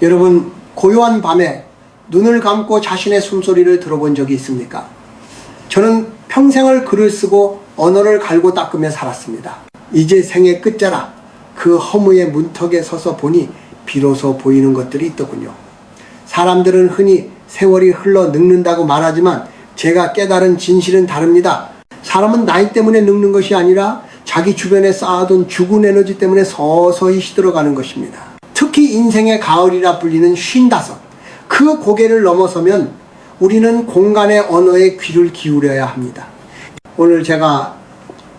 여러분, 고요한 밤에 눈을 감고 자신의 숨소리를 들어본 적이 있습니까? 저는 평생을 글을 쓰고 언어를 갈고 닦으며 살았습니다. 이제 생의 끝자락 그 허무의 문턱에 서서 보니 비로소 보이는 것들이 있더군요. 사람들은 흔히 세월이 흘러 늙는다고 말하지만 제가 깨달은 진실은 다릅니다. 사람은 나이 때문에 늙는 것이 아니라 자기 주변에 쌓아둔 죽은 에너지 때문에 서서히 시들어가는 것입니다. 특히 인생의 가을이라 불리는 55, 그 고개를 넘어서면 우리는 공간의 언어에 귀를 기울여야 합니다. 오늘 제가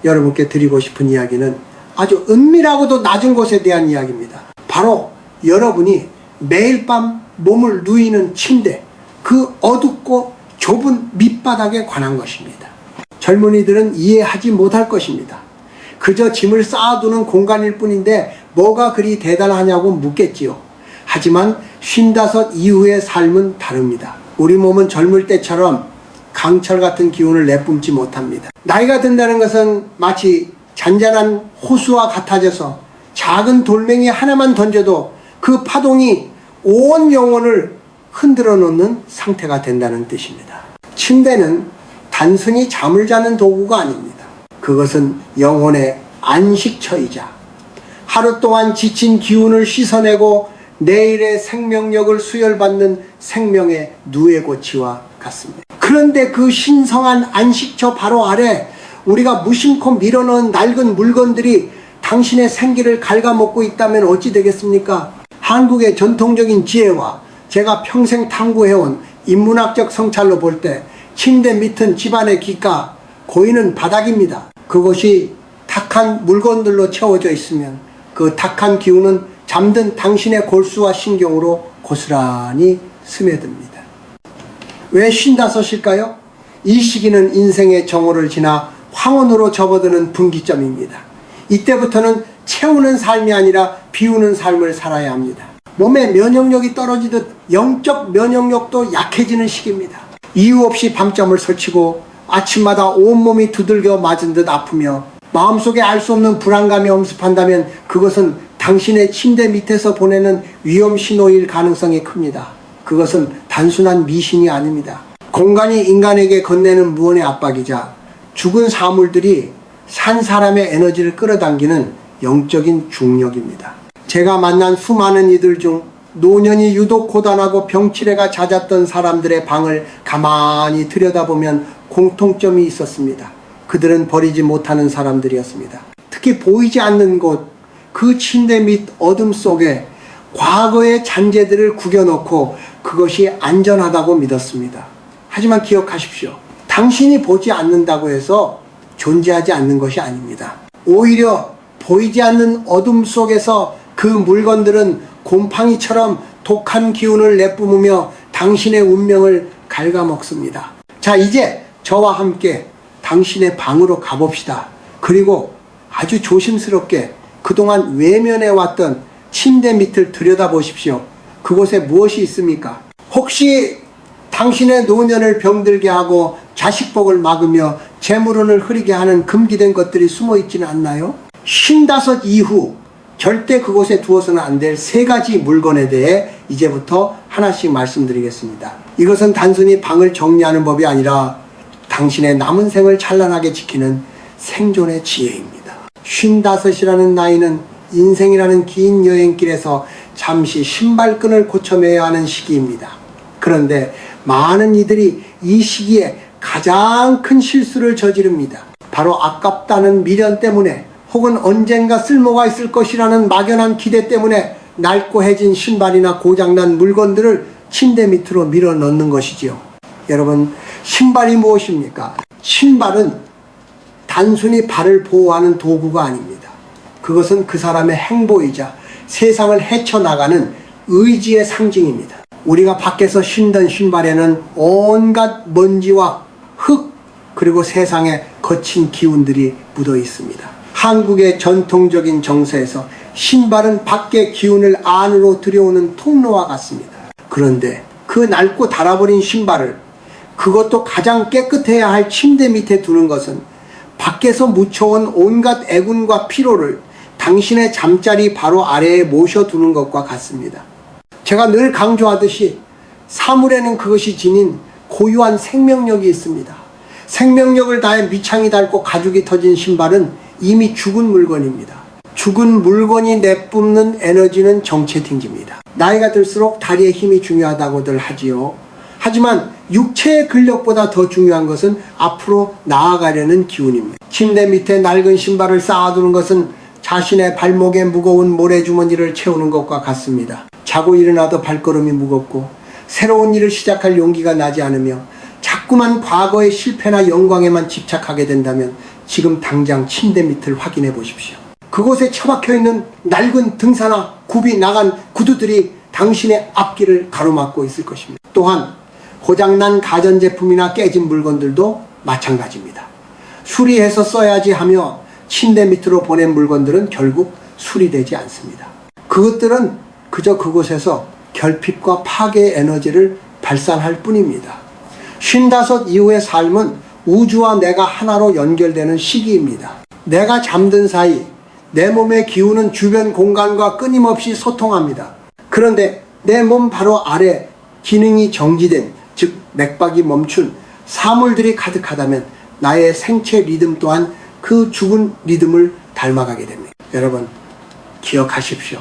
여러분께 드리고 싶은 이야기는 아주 은밀하고도 낮은 곳에 대한 이야기입니다. 바로 여러분이 매일 밤 몸을 누이는 침대, 그 어둡고 좁은 밑바닥에 관한 것입니다. 젊은이들은 이해하지 못할 것입니다. 그저 짐을 쌓아두는 공간일 뿐인데 뭐가 그리 대단하냐고 묻겠지요. 하지만 55 이후의 삶은 다릅니다. 우리 몸은 젊을 때처럼 강철 같은 기운을 내뿜지 못합니다. 나이가 든다는 것은 마치 잔잔한 호수와 같아져서 작은 돌멩이 하나만 던져도 그 파동이 온 영혼을 흔들어 놓는 상태가 된다는 뜻입니다. 침대는 단순히 잠을 자는 도구가 아닙니다. 그것은 영혼의 안식처이자 하루 동안 지친 기운을 씻어내고 내일의 생명력을 수혈받는 생명의 누에고치와 같습니다. 그런데 그 신성한 안식처 바로 아래 우리가 무심코 밀어넣은 낡은 물건들이 당신의 생기를 갉아먹고 있다면 어찌 되겠습니까? 한국의 전통적인 지혜와 제가 평생 탐구해온 인문학적 성찰로 볼 때 침대 밑은 집안의 귓가, 고인은 바닥입니다. 그것이 탁한 물건들로 채워져 있으면 그 탁한 기운은 잠든 당신의 골수와 신경으로 고스란히 스며듭니다. 왜 55일까요? 이 시기는 인생의 정오를 지나 황혼으로 접어드는 분기점입니다. 이때부터는 채우는 삶이 아니라 비우는 삶을 살아야 합니다. 몸의 면역력이 떨어지듯 영적 면역력도 약해지는 시기입니다. 이유 없이 밤잠을 설치고 아침마다 온몸이 두들겨 맞은 듯 아프며 마음속에 알 수 없는 불안감이 엄습한다면 그것은 당신의 침대 밑에서 보내는 위험 신호일 가능성이 큽니다. 그것은 단순한 미신이 아닙니다. 공간이 인간에게 건네는 무언의 압박이자 죽은 사물들이 산 사람의 에너지를 끌어당기는 영적인 중력입니다. 제가 만난 수많은 이들 중 노년이 유독 고단하고 병치레가 잦았던 사람들의 방을 가만히 들여다보면 공통점이 있었습니다. 그들은 버리지 못하는 사람들이었습니다. 특히 보이지 않는 곳, 그 침대 밑 어둠 속에 과거의 잔재들을 구겨놓고 그것이 안전하다고 믿었습니다. 하지만 기억하십시오. 당신이 보지 않는다고 해서 존재하지 않는 것이 아닙니다. 오히려 보이지 않는 어둠 속에서 그 물건들은 곰팡이처럼 독한 기운을 내뿜으며 당신의 운명을 갉아먹습니다. 자, 이제 저와 함께 당신의 방으로 가봅시다. 그리고 아주 조심스럽게 그동안 외면해 왔던 침대 밑을 들여다보십시오. 그곳에 무엇이 있습니까? 혹시 당신의 노년을 병들게 하고 자식복을 막으며 재물운을 흐리게 하는 금기된 것들이 숨어 있지는 않나요? 55 이후 절대 그곳에 두어서는 안 될 3가지 물건에 대해 이제부터 하나씩 말씀드리겠습니다. 이것은 단순히 방을 정리하는 법이 아니라 당신의 남은 생을 찬란하게 지키는 생존의 지혜입니다. 55이라는 나이는 인생이라는 긴 여행길에서 잠시 신발끈을 고쳐매야 하는 시기입니다. 그런데 많은 이들이 이 시기에 가장 큰 실수를 저지릅니다. 바로 아깝다는 미련 때문에 혹은 언젠가 쓸모가 있을 것이라는 막연한 기대 때문에 낡고해진 신발이나 고장난 물건들을 침대 밑으로 밀어 넣는 것이지요. 여러분, 신발이 무엇입니까? 신발은 단순히 발을 보호하는 도구가 아닙니다. 그것은 그 사람의 행보이자 세상을 헤쳐나가는 의지의 상징입니다. 우리가 밖에서 신던 신발에는 온갖 먼지와 흙, 그리고 세상의 거친 기운들이 묻어 있습니다. 한국의 전통적인 정서에서 신발은 밖의 기운을 안으로 들여오는 통로와 같습니다. 그런데 그 낡고 닳아버린 신발을, 그것도 가장 깨끗해야 할 침대 밑에 두는 것은 밖에서 묻혀온 온갖 애군과 피로를 당신의 잠자리 바로 아래에 모셔두는 것과 같습니다. 제가 늘 강조하듯이 사물에는 그것이 지닌 고유한 생명력이 있습니다. 생명력을 다해 밑창이 닳고 가죽이 터진 신발은 이미 죽은 물건입니다. 죽은 물건이 내뿜는 에너지는 정체팅집니다. 나이가 들수록 다리의 힘이 중요하다고들 하지요. 하지만 육체의 근력보다 더 중요한 것은 앞으로 나아가려는 기운입니다. 침대 밑에 낡은 신발을 쌓아두는 것은 자신의 발목에 무거운 모래주머니를 채우는 것과 같습니다. 자고 일어나도 발걸음이 무겁고 새로운 일을 시작할 용기가 나지 않으며 자꾸만 과거의 실패나 영광에만 집착하게 된다면 지금 당장 침대 밑을 확인해 보십시오. 그곳에 처박혀 있는 낡은 등사나 굽이 나간 구두들이 당신의 앞길을 가로막고 있을 것입니다. 또한 고장난 가전제품이나 깨진 물건들도 마찬가지입니다. 수리해서 써야지 하며 침대 밑으로 보낸 물건들은 결국 수리되지 않습니다. 그것들은 그저 그곳에서 결핍과 파괴의 에너지를 발산할 뿐입니다. 55 이후의 삶은 우주와 내가 하나로 연결되는 시기입니다. 내가 잠든 사이 내 몸의 기운은 주변 공간과 끊임없이 소통합니다. 그런데 내 몸 바로 아래 기능이 정지된, 즉 맥박이 멈춘 사물들이 가득하다면 나의 생체 리듬 또한 그 죽은 리듬을 닮아가게 됩니다. 여러분 기억하십시오.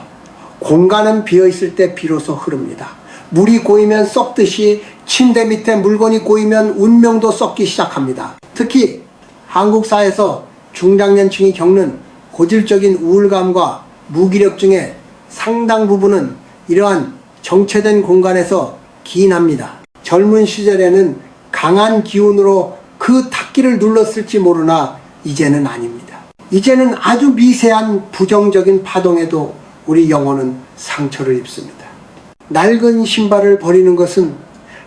공간은 비어있을 때 비로소 흐릅니다. 물이 고이면 썩듯이 침대 밑에 물건이 고이면 운명도 썩기 시작합니다. 특히 한국 사회에서 중장년층이 겪는 고질적인 우울감과 무기력증의 상당 부분은 이러한 정체된 공간에서 기인합니다. 젊은 시절에는 강한 기운으로 그 탁기를 눌렀을지 모르나 이제는 아닙니다. 이제는 아주 미세한 부정적인 파동에도 우리 영혼은 상처를 입습니다. 낡은 신발을 버리는 것은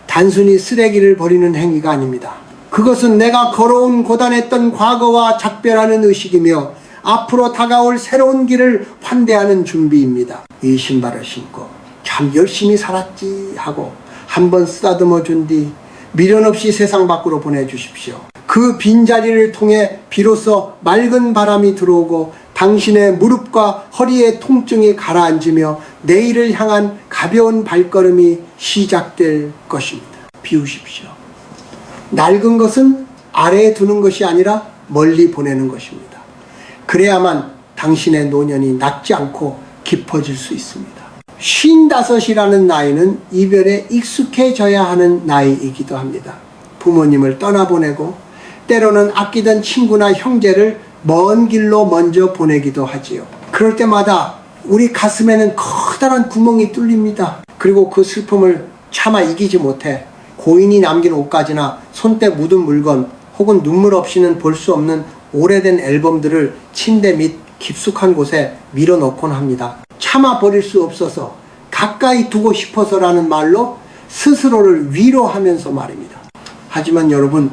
단순히 쓰레기를 버리는 행위가 아닙니다. 그것은 내가 걸어온 고단했던 과거와 작별하는 의식이며 앞으로 다가올 새로운 길을 환대하는 준비입니다. 이 신발을 신고 참 열심히 살았지 하고 한번 쓰다듬어 준 뒤 미련 없이 세상 밖으로 보내주십시오. 그 빈자리를 통해 비로소 맑은 바람이 들어오고 당신의 무릎과 허리의 통증이 가라앉으며 내일을 향한 가벼운 발걸음이 시작될 것입니다. 비우십시오. 낡은 것은 아래에 두는 것이 아니라 멀리 보내는 것입니다. 그래야만 당신의 노년이 낫지 않고 깊어질 수 있습니다. 55이라는 나이는 이별에 익숙해져야 하는 나이이기도 합니다. 부모님을 떠나보내고 때로는 아끼던 친구나 형제를 먼 길로 먼저 보내기도 하지요. 그럴 때마다 우리 가슴에는 커다란 구멍이 뚫립니다. 그리고 그 슬픔을 차마 이기지 못해 고인이 남긴 옷가지나 손때 묻은 물건 혹은 눈물 없이는 볼 수 없는 오래된 앨범들을 침대 밑 깊숙한 곳에 밀어넣곤 합니다. 참아 버릴 수 없어서 가까이 두고 싶어서라는 말로 스스로를 위로하면서 말입니다. 하지만 여러분,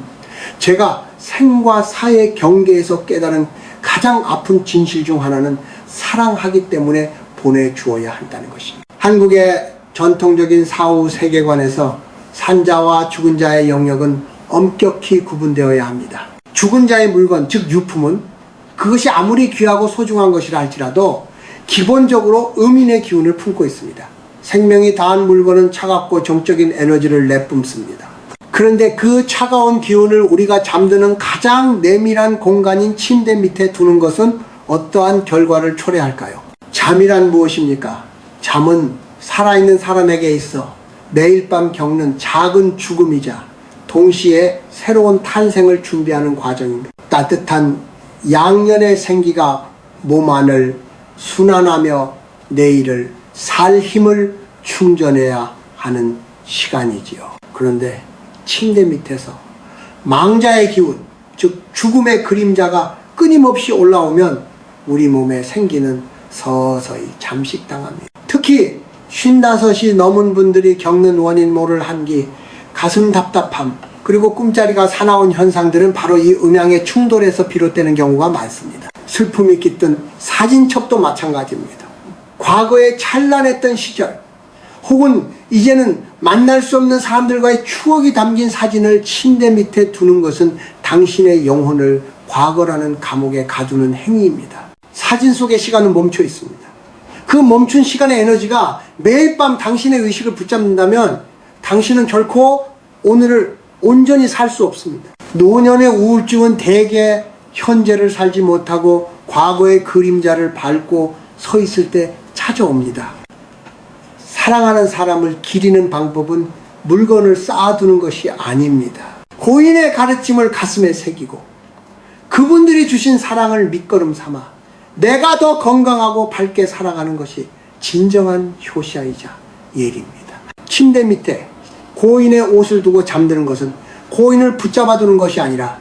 제가 생과 사의 경계에서 깨달은 가장 아픈 진실 중 하나는 사랑하기 때문에 보내주어야 한다는 것입니다. 한국의 전통적인 사후 세계관에서 산자와 죽은 자의 영역은 엄격히 구분되어야 합니다. 죽은 자의 물건, 즉 유품은 그것이 아무리 귀하고 소중한 것이라 할지라도 기본적으로 음인의 기운을 품고 있습니다. 생명이 닿은 물건은 차갑고 정적인 에너지를 내뿜습니다. 그런데 그 차가운 기운을 우리가 잠드는 가장 내밀한 공간인 침대 밑에 두는 것은 어떠한 결과를 초래할까요? 잠이란 무엇입니까? 잠은 살아있는 사람에게 있어 매일 밤 겪는 작은 죽음이자 동시에 새로운 탄생을 준비하는 과정입니다. 따뜻한 양년의 생기가 몸 안을 순환하며 내일을 살 힘을 충전해야 하는 시간이지요. 그런데 침대 밑에서 망자의 기운, 즉 죽음의 그림자가 끊임없이 올라오면 우리 몸의 생기는 서서히 잠식당합니다. 특히 55이 넘은 분들이 겪는 원인 모를 한기, 가슴 답답함, 그리고 꿈자리가 사나운 현상들은 바로 이 음양의 충돌에서 비롯되는 경우가 많습니다. 슬픔이 깃든 사진첩도 마찬가지입니다. 과거에 찬란했던 시절 혹은 이제는 만날 수 없는 사람들과의 추억이 담긴 사진을 침대 밑에 두는 것은 당신의 영혼을 과거라는 감옥에 가두는 행위입니다. 사진 속의 시간은 멈춰 있습니다. 그 멈춘 시간의 에너지가 매일 밤 당신의 의식을 붙잡는다면 당신은 결코 오늘을 온전히 살 수 없습니다. 노년의 우울증은 대개 현재를 살지 못하고 과거의 그림자를 밟고 서 있을 때 찾아옵니다. 사랑하는 사람을 기리는 방법은 물건을 쌓아두는 것이 아닙니다. 고인의 가르침을 가슴에 새기고 그분들이 주신 사랑을 밑거름 삼아 내가 더 건강하고 밝게 살아가는 것이 진정한 효시아이자 예리입니다. 침대 밑에 고인의 옷을 두고 잠드는 것은 고인을 붙잡아 두는 것이 아니라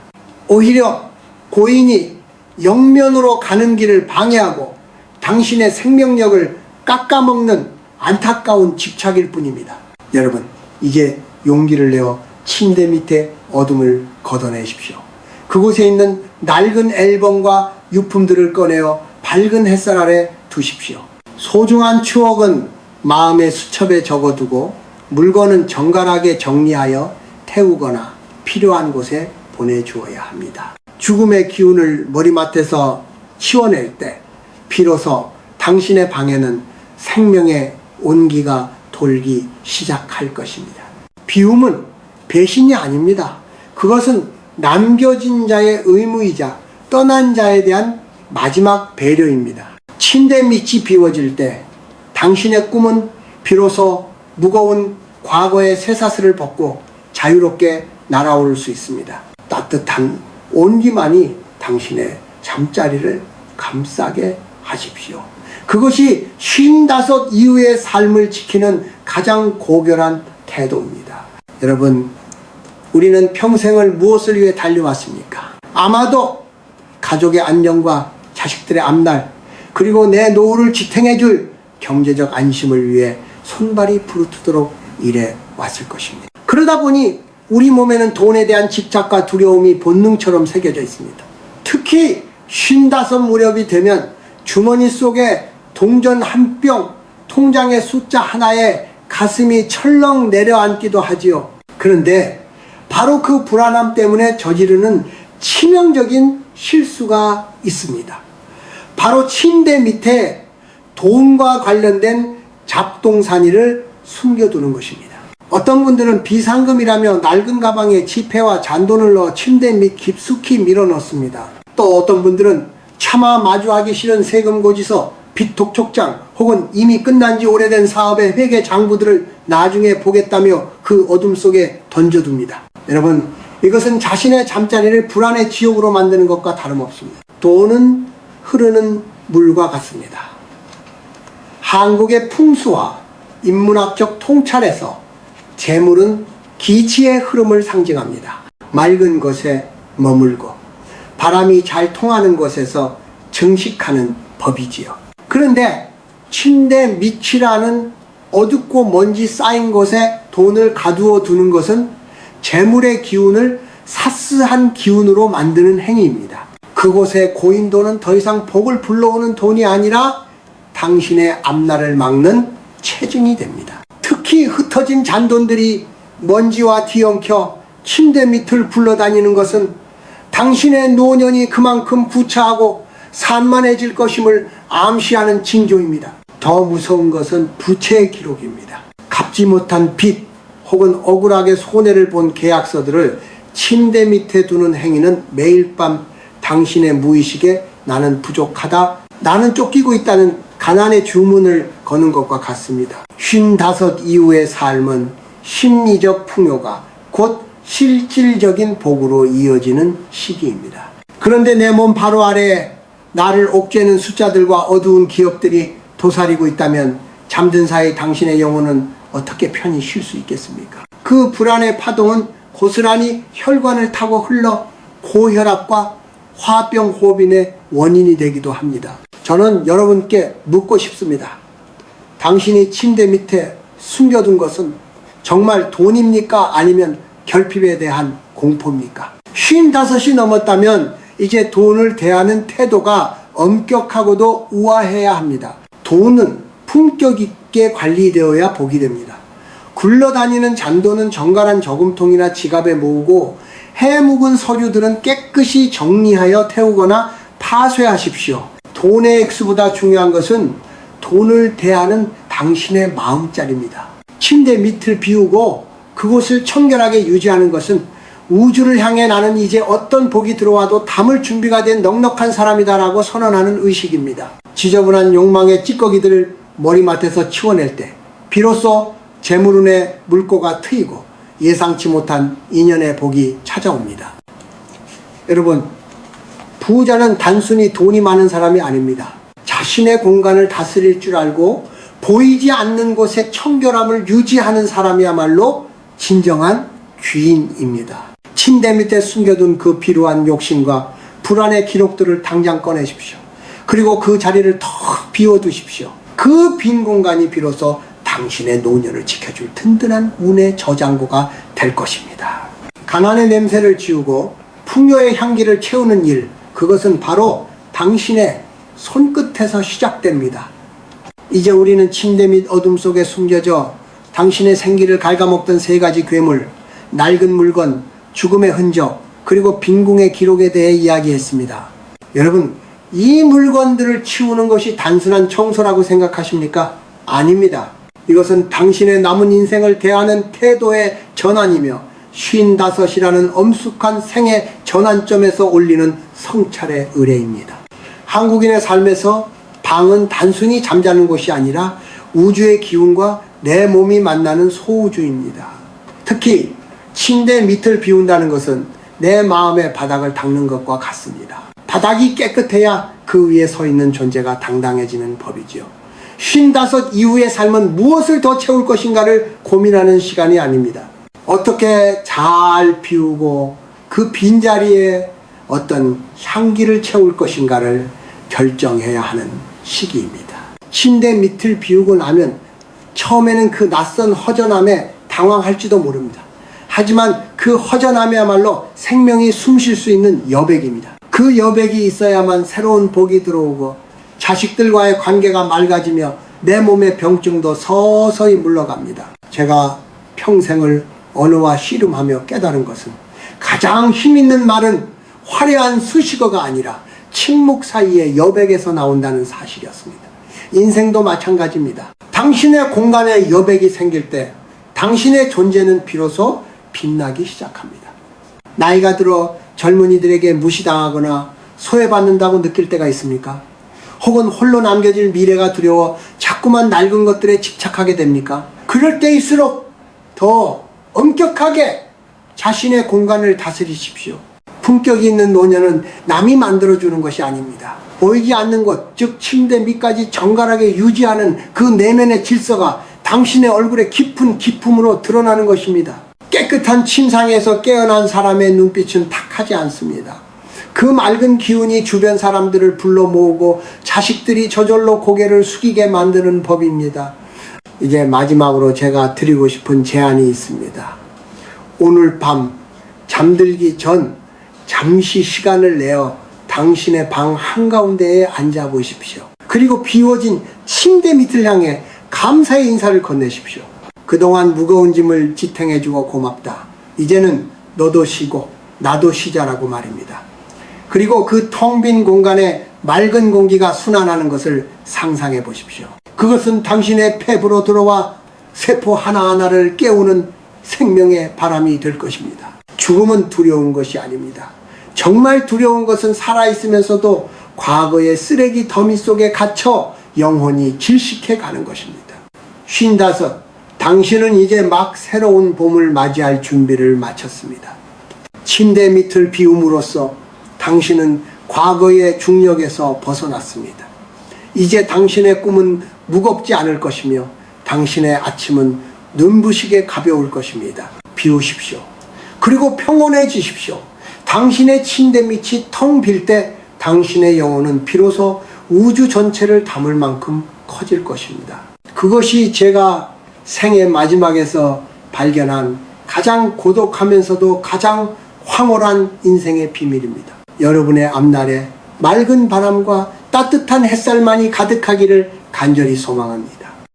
오히려 고인이 영면으로 가는 길을 방해하고 당신의 생명력을 깎아먹는 안타까운 집착일 뿐입니다. 여러분, 이제 용기를 내어 침대 밑에 어둠을 걷어내십시오. 그곳에 있는 낡은 앨범과 유품들을 꺼내어 밝은 햇살 아래 두십시오. 소중한 추억은 마음의 수첩에 적어두고 물건은 정갈하게 정리하여 태우거나 필요한 곳에 보내주어야 합니다. 죽음의 기운을 머리맡에서 치워낼 때 비로소 당신의 방에는 생명의 온기가 돌기 시작할 것입니다. 비움은 배신이 아닙니다. 그것은 남겨진 자의 의무이자 떠난 자에 대한 마지막 배려입니다. 침대 밑이 비워질 때 당신의 꿈은 비로소 무거운 과거의 쇠사슬을 벗고 자유롭게 날아오를 수 있습니다. 따뜻한 온기만이 당신의 잠자리를 감싸게 하십시오. 그것이 55 이후의 삶을 지키는 가장 고결한 태도입니다. 여러분, 우리는 평생을 무엇을 위해 달려왔습니까? 아마도 가족의 안녕과 자식들의 앞날, 그리고 내 노후를 지탱해줄 경제적 안심을 위해 손발이 부르트도록 일해 왔을 것입니다. 그러다 보니 우리 몸에는 돈에 대한 집착과 두려움이 본능처럼 새겨져 있습니다. 특히 55 무렵이 되면 주머니 속에 동전 한 병, 통장의 숫자 하나에 가슴이 철렁 내려앉기도 하지요. 그런데 바로 그 불안함 때문에 저지르는 치명적인 실수가 있습니다. 바로 침대 밑에 돈과 관련된 잡동사니를 숨겨두는 것입니다. 어떤 분들은 비상금이라며 낡은 가방에 지폐와 잔돈을 넣어 침대 밑 깊숙이 밀어넣습니다. 또 어떤 분들은 차마 마주하기 싫은 세금고지서, 빚독촉장 혹은 이미 끝난 지 오래된 사업의 회계 장부들을 나중에 보겠다며 그 어둠 속에 던져둡니다. 여러분, 이것은 자신의 잠자리를 불안의 지옥으로 만드는 것과 다름없습니다. 돈은 흐르는 물과 같습니다. 한국의 풍수와 인문학적 통찰에서 재물은 기치의 흐름을 상징합니다. 맑은 곳에 머물고 바람이 잘 통하는 곳에서 증식하는 법이지요. 그런데 침대 밑이라는 어둡고 먼지 쌓인 곳에 돈을 가두어 두는 것은 재물의 기운을 사스한 기운으로 만드는 행위입니다. 그곳에 고인 돈은 더 이상 복을 불러오는 돈이 아니라 당신의 앞날을 막는 체증이 됩니다. 특히 흩어진 잔돈들이 먼지와 뒤엉켜 침대 밑을 굴러다니는 것은 당신의 노년이 그만큼 구차하고 산만해질 것임을 암시하는 징조입니다. 더 무서운 것은 부채의 기록입니다. 갚지 못한 빚 혹은 억울하게 손해를 본 계약서들을 침대 밑에 두는 행위는 매일 밤 당신의 무의식에 나는 부족하다, 나는 쫓기고 있다는 가난의 주문을 거는 것과 같습니다. 55 이후의 삶은 심리적 풍요가 곧 실질적인 복으로 이어지는 시기입니다. 그런데 내 몸 바로 아래에 나를 옥죄는 숫자들과 어두운 기억들이 도사리고 있다면 잠든 사이 당신의 영혼은 어떻게 편히 쉴 수 있겠습니까? 그 불안의 파동은 고스란히 혈관을 타고 흘러 고혈압과 화병 호흡인의 원인이 되기도 합니다. 저는 여러분께 묻고 싶습니다. 당신이 침대 밑에 숨겨둔 것은 정말 돈입니까? 아니면 결핍에 대한 공포입니까? 55이 넘었다면 이제 돈을 대하는 태도가 엄격하고도 우아해야 합니다. 돈은 품격 있게 관리되어야 복이 됩니다. 굴러다니는 잔돈은 정갈한 저금통이나 지갑에 모으고 해묵은 서류들은 깨끗이 정리하여 태우거나 파쇄하십시오. 돈의 액수보다 중요한 것은 돈을 대하는 당신의 마음자리입니다. 침대 밑을 비우고 그곳을 청결하게 유지하는 것은 우주를 향해 나는 이제 어떤 복이 들어와도 담을 준비가 된 넉넉한 사람이다라고 선언하는 의식입니다. 지저분한 욕망의 찌꺼기들을 머리맡에서 치워낼 때 비로소 재물운의 물꼬가 트이고 예상치 못한 인연의 복이 찾아옵니다. 여러분, 부자는 단순히 돈이 많은 사람이 아닙니다. 자신의 공간을 다스릴 줄 알고 보이지 않는 곳에 청결함을 유지하는 사람이야말로 진정한 귀인입니다. 침대 밑에 숨겨둔 그 비루한 욕심과 불안의 기록들을 당장 꺼내십시오. 그리고 그 자리를 턱 비워두십시오. 그 빈 공간이 비로소 당신의 노년을 지켜줄 든든한 운의 저장고가 될 것입니다. 가난의 냄새를 지우고 풍요의 향기를 채우는 일, 그것은 바로 당신의 손끝에서 시작됩니다. 이제 우리는 침대 밑 어둠 속에 숨겨져 당신의 생기를 갉아먹던 세 가지 괴물, 낡은 물건, 죽음의 흔적, 그리고 빈궁의 기록에 대해 이야기했습니다. 여러분, 이 물건들을 치우는 것이 단순한 청소라고 생각하십니까? 아닙니다. 이것은 당신의 남은 인생을 대하는 태도의 전환이며 55이라는 엄숙한 생의 전환점에서 올리는 성찰의 의례입니다. 한국인의 삶에서 방은 단순히 잠자는 곳이 아니라 우주의 기운과 내 몸이 만나는 소우주입니다. 특히 침대 밑을 비운다는 것은 내 마음의 바닥을 닦는 것과 같습니다. 바닥이 깨끗해야 그 위에 서 있는 존재가 당당해지는 법이지요. 55 이후의 삶은 무엇을 더 채울 것인가를 고민하는 시간이 아닙니다. 어떻게 잘 비우고 그 빈자리에 어떤 향기를 채울 것인가를 결정해야 하는 시기입니다. 침대 밑을 비우고 나면 처음에는 그 낯선 허전함에 당황할지도 모릅니다. 하지만 그 허전함이야말로 생명이 숨쉴 수 있는 여백입니다. 그 여백이 있어야만 새로운 복이 들어오고 자식들과의 관계가 맑아지며 내 몸의 병증도 서서히 물러갑니다. 제가 평생을 언어와 씨름하며 깨달은 것은 가장 힘있는 말은 화려한 수식어가 아니라 침묵 사이의 여백에서 나온다는 사실이었습니다. 인생도 마찬가지입니다. 당신의 공간에 여백이 생길 때 당신의 존재는 비로소 빛나기 시작합니다. 나이가 들어 젊은이들에게 무시당하거나 소외받는다고 느낄 때가 있습니까? 혹은 홀로 남겨질 미래가 두려워 자꾸만 낡은 것들에 집착하게 됩니까? 그럴 때일수록 더 엄격하게 자신의 공간을 다스리십시오. 품격이 있는 노년은 남이 만들어주는 것이 아닙니다. 보이지 않는 것, 즉 침대 밑까지 정갈하게 유지하는 그 내면의 질서가 당신의 얼굴의 깊은 기품으로 드러나는 것입니다. 깨끗한 침상에서 깨어난 사람의 눈빛은 탁하지 않습니다. 그 맑은 기운이 주변 사람들을 불러 모으고 자식들이 저절로 고개를 숙이게 만드는 법입니다. 이제 마지막으로 제가 드리고 싶은 제안이 있습니다. 오늘 밤 잠들기 전 잠시 시간을 내어 당신의 방 한가운데에 앉아 보십시오. 그리고 비워진 침대 밑을 향해 감사의 인사를 건네십시오. 그동안 무거운 짐을 지탱해주고 고맙다. 이제는 너도 쉬고 나도 쉬자라고 말입니다. 그리고 그 텅 빈 공간에 맑은 공기가 순환하는 것을 상상해 보십시오. 그것은 당신의 폐부로 들어와 세포 하나하나를 깨우는 생명의 바람이 될 것입니다. 죽음은 두려운 것이 아닙니다. 정말 두려운 것은 살아있으면서도 과거의 쓰레기 더미 속에 갇혀 영혼이 질식해 가는 것입니다. 55. 당신은 이제 막 새로운 봄을 맞이할 준비를 마쳤습니다. 침대 밑을 비움으로써 당신은 과거의 중력에서 벗어났습니다. 이제 당신의 꿈은 무겁지 않을 것이며 당신의 아침은 눈부시게 가벼울 것입니다. 비우십시오. 그리고 평온해지십시오. 당신의 침대 밑이 텅 빌 때 당신의 영혼은 비로소 우주 전체를 담을 만큼 커질 것입니다. 그것이 제가 생의 마지막에서 발견한 가장 고독하면서도 가장 황홀한 인생의 비밀입니다. 여러분의 앞날에 맑은 바람과 따뜻한 햇살만이 가득하기를 간절히 소망합니다.